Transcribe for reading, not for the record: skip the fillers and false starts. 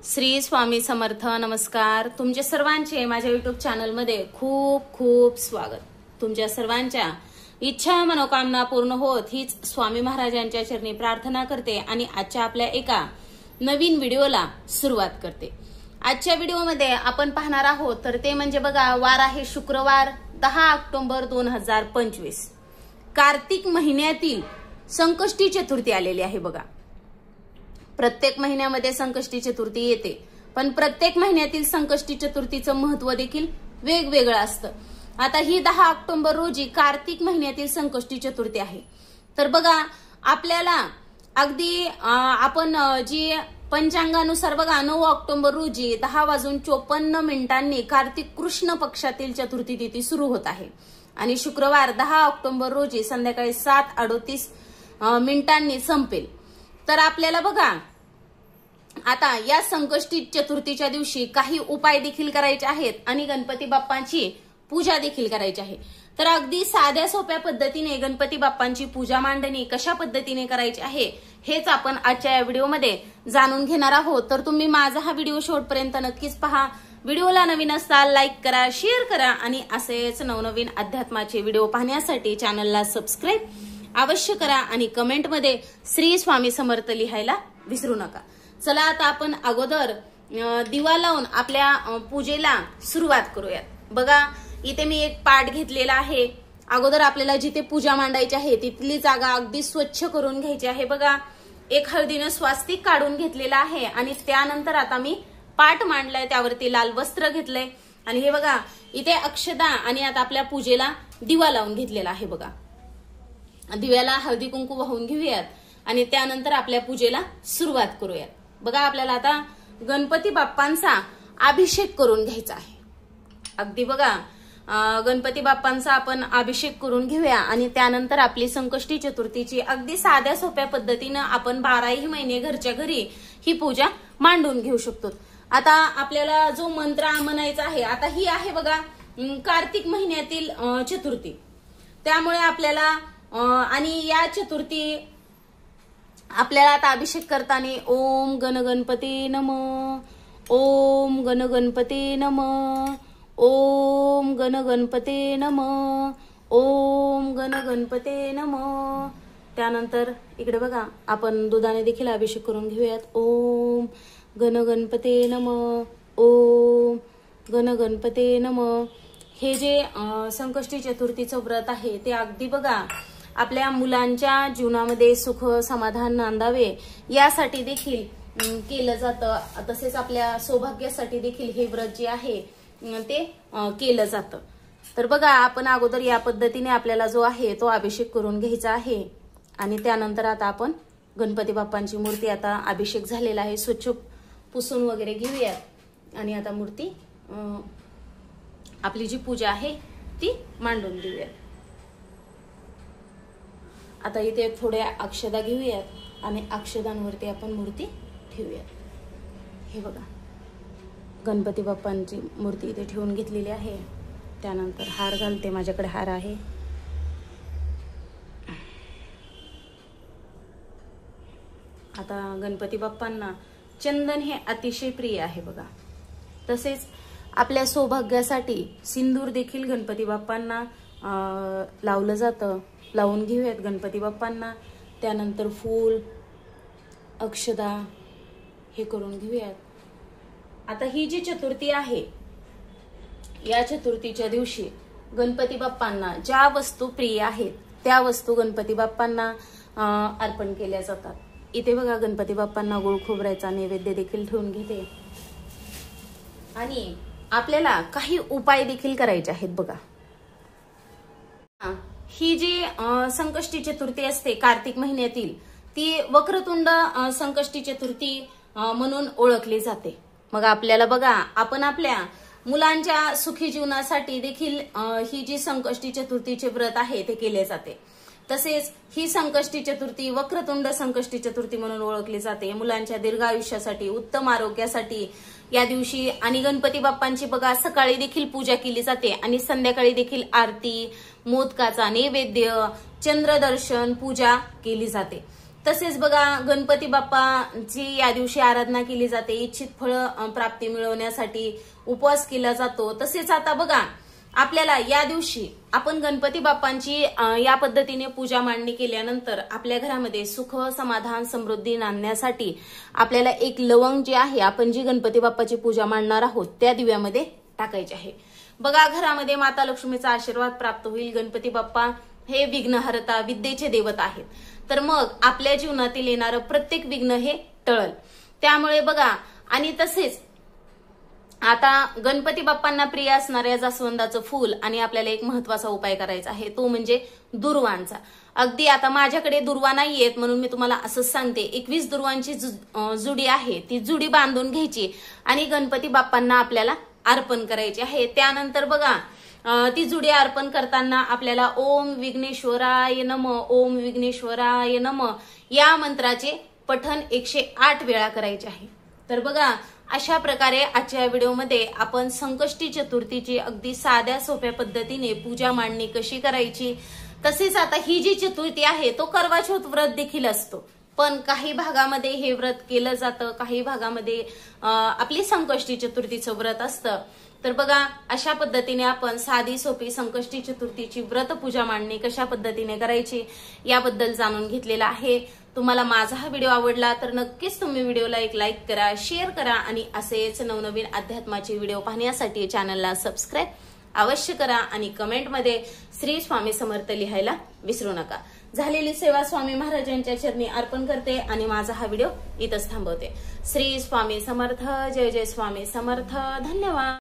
श्री स्वामी समर्थ. नमस्कार. तुमच्या सर्वांचे माझ्या युट्यूब चॅनलमध्ये खूप खूप स्वागत. तुमच्या सर्वांच्या इच्छा मनोकामना पूर्ण होत हीच स्वामी महाराजांच्या चरणी प्रार्थना करते आणि आजच्या आपल्या एका नवीन व्हिडिओला सुरुवात करते. आजच्या व्हिडिओमध्ये आपण पाहणार आहोत तर ते म्हणजे बघा, वार आहे शुक्रवार 10 ऑक्टोबर 2025. कार्तिक महिन्यातील संकष्टी चतुर्थी आलेली आहे बघा. प्रत्येक महिन्यामध्ये संकष्टी चतुर्थी येते, पण प्रत्येक महिन्यातील संकष्टी चतुर्थीचं महत्व देखील वेगवेगळं असतं. आता ही 10 ऑक्टोबर रोजी कार्तिक महिन्यातील संकष्टी चतुर्थी आहे. तर बघा, आपल्याला अगदी आपण जी पंचांगानुसार बघा 9 ऑक्टोबर रोजी 10:54 कार्तिक कृष्ण पक्षातील चतुर्थी तिथी सुरू होत आहे आणि शुक्रवार 10 ऑक्टोबर रोजी संध्याकाळी 7:38 संपेल. तर आपल्याला बघा, आता या संकष्टी चतुर्थीच्या दिवशी काही उपाय देखील करायचे आहेत आणि गणपती बाप्पांची पूजा देखील करायची आहे. तर अगदी साध्या सोप्या पद्धतीने गणपती बाप्पांची पूजा मांडणी कशा पद्धतीने करायची आहे हेच आपण आजच्या या व्हिडिओमध्ये जाणून घेणार आहोत. तर तुम्ही माझा हा व्हिडिओ शेवटपर्यंत नक्कीच पहा. व्हिडिओला नवीन असाल लाईक करा, शेअर करा आणि असेच नवनवीन अध्यात्माचे व्हिडिओ पाहण्यासाठी चॅनलला सबस्क्राईब अवश्य करा आणि कमेंटमध्ये श्री स्वामी समर्थ लिहायला विसरू नका. चला, आता आपण अगोदर दिवा लावून आपल्या पूजेला सुरुवात करूयात. बघा, इथे मी एक पाट घेतलेला आहे. अगोदर आपल्याला जिथे पूजा मांडायची आहे तिथली जागा अगदी स्वच्छ करून घ्यायची आहे. बघा, एक हळदीनं स्वास्तिक काढून घेतलेला आहे आणि त्यानंतर आता मी पाट मांडलाय, त्यावरती लाल वस्त्र घेतलंय आणि हे बघा इथे अक्षदा आणि आता आपल्या पूजेला दिवा लावून घेतलेला आहे. बघा, दिव्याला हळदी कुंकू वाहून घेऊयात आणि त्यानंतर आपल्या पूजेला सुरुवात करूयात. बघा, आपल्याला आता गणपती बाप्पांचा अभिषेक करून घ्यायचा आहे. अगदी बघा, गणपती बाप्पांचा आपण अभिषेक करून घेऊया आणि त्यानंतर आपली संकष्टी चतुर्थीची अगदी साध्या सोप्या पद्धतीनं आपण 12ही महिने घरच्या घरी ही पूजा मांडून घेऊ शकतो. आता आपल्याला जो मंत्र म्हणायचा आहे, आता ही आहे बघा कार्तिक महिन्यातील चतुर्थी, त्यामुळे आपल्याला आणि या चतुर्थी आपल्याला आता अभिषेक करताना ओम गण गणपती नमः, ओम गण गणपती नमः, ओम गण गणपती नमः, ओम गण गणपती नमः. त्यानंतर इकडे बघा, आपण दुधाने देखील अभिषेक करून घेऊयात. ओम गण गणपती नमः, ओम गण गणपती नमः. हे जे संकष्टी चतुर्थीचं व्रत आहे ते अगदी बघा आपल्या मुलांच्या जीवनामध्ये सुख समाधान नांदावे यासाठी देखील केलं जातं. तसेच आपल्या सौभाग्यासाठी देखील हे व्रत जे आहे ते केलं जातं. तर बघा, आपण अगोदर या पद्धतीने आपल्याला जो आहे तो अभिषेक करून घ्यायचा आहे आणि त्यानंतर आता आपण गणपती बाप्पांची मूर्ती, आता अभिषेक झालेला आहे, स्वच्छ पुसून वगैरे घेऊयात आणि आता मूर्ती आपली जी पूजा आहे ती मांडून देऊयात. आता इथे थोड्या अक्षदा घेऊयात आणि अक्षदांवरती आपण मूर्ती ठेवूयात. हे बघा, गणपती बाप्पांची मूर्ती इथे ठेवून घेतलेली आहे. त्यानंतर हार घालते, माझ्याकडे हार आहे. आता गणपती बाप्पांना चंदन हे अतिशय प्रिय आहे बघा. तसेच आपल्या सौभाग्यासाठी सिंदूर देखील गणपती बाप्पांना लावलं जातं. लावून घेऊयात गणपती बाप्पांना. त्यानंतर फूल अक्षदा हे करून घेऊयात. आता ही जी चतुर्थी आहे, या चतुर्थीच्या दिवशी गणपती बाप्पांना ज्या वस्तू प्रिय आहेत त्या वस्तू गणपती बाप्पांना अर्पण केल्या जातात. इथे बघा, गणपती बाप्पांना गुळ खोबऱ्याचा नैवेद्य देखील ठेवून घेते आणि आपल्याला काही उपाय देखील करायचे आहेत. बघा, ही जी संकष्टी चतुर्थी असते कार्तिक महिन्यातील, ती वक्रतुंड संकष्टी चतुर्थी म्हणून ओळखली जाते. मग आपल्याला बघा, आपण आपल्या मुलांच्या सुखी जीवनासाठी देखील ही जी संकष्टी चतुर्थीचे व्रत आहे ते केले जाते. तसेच ही संकष्टी चतुर्थी वक्रतुंड संकष्टी चतुर्थी म्हणून ओळखली जाते. मुलांच्या दीर्घ आयुष्यासाठी, उत्तम आरोग्यासाठी या दिवशी आणि गणपती बाप्पांची बघा सकाळी देखील पूजा केली जाते आणि संध्याकाळी देखील आरती, मोदकाचा नैवेद्य, चंद्रदर्शन पूजा केली जाते. तसेच बघा गणपती बाप्पाची या दिवशी आराधना केली जाते, इच्छित फळ प्राप्ती मिळवण्यासाठी उपवास केला जातो। तसेच आता बघा आपल्याला या दिवशी आपण गणपती बाप्पांची या पद्धतीने पूजा मांडणी केल्यानंतर आपल्या घरामध्ये सुख समाधान समृद्धी आणण्यासाठी आपल्याला एक लवंग जी आहे आपण जी गणपती बाप्पाची पूजा मांडणार आहोत त्या दिव्यामध्ये टाकायची आहे। बघा घरामध्ये माता लक्ष्मीचा आशीर्वाद प्राप्त होईल। गणपती बाप्पा हे विघ्नहर्ता विद्येचे देवत आहेत, तर मग आपल्या जीवनातील येणारं प्रत्येक विघ्न हे टळल। त्यामुळे बघा आणि तसेच आता गणपती बाप्पांना प्रिय असणाऱ्या जास्वंदाचं फूल आणि आपल्याला एक महत्वाचा उपाय करायचा आहे, तो म्हणजे दुर्वांचा। अगदी आता माझ्याकडे दुर्वा नाहीयेत म्हणून मी तुम्हाला असंच सांगते, 21 दुर्वांची जुडी आहे, ती जुडी बांधून घ्यायची आणि गणपती बाप्पांना आपल्याला अर्पण करायची आहे। त्यानंतर बघा ती जुडी अर्पण करताना आपल्याला ओम विघ्नेश्वराय नमः, ओम विघ्नेश्वराय नमः या मंत्राचे पठण 108 वेळा करायचे आहे। तर बघा अशा प्रकारे आजच्या व्हिडिओमध्ये आपण संकष्टी चतुर्थीची अगदी साध्या सोप्या पद्धतीने पूजा मांडणी कशी करायची, तसेच आता ही जी चतुर्थी आहे तो करवा चौथ व्रत देखील असतो, पण काही भागामध्ये हे व्रत केलं जातं, काही भागामध्ये आपली संकष्टी चतुर्थीचं व्रत असतं। तर बघा अशा पद्धतीने आपण साधी सोपी संकष्टी चतुर्थीची व्रत पूजा मांडणी कशा पद्धतीने करायची याबद्दल जाणून घेतलेला आहे। तुम्हाला माझा हा व्हिडिओ आवडला तर नक्कीच तुम्ही व्हिडिओला एक लाईक करा, शेअर करा आणि असेच नवनवीन अध्यात्माचे व्हिडिओ पाहण्यासाठी चॅनलला सबस्क्राईब अवश्य करा आणि कमेंटमध्ये श्री स्वामी समर्थ लिहायला विसरू नका। झालेली सेवा स्वामी महाराजांच्या चरणी अर्पण करते आणि माझा हा व्हिडिओ इथंच थांबवते। श्री स्वामी समर्थ, जय जय स्वामी समर्थ, धन्यवाद।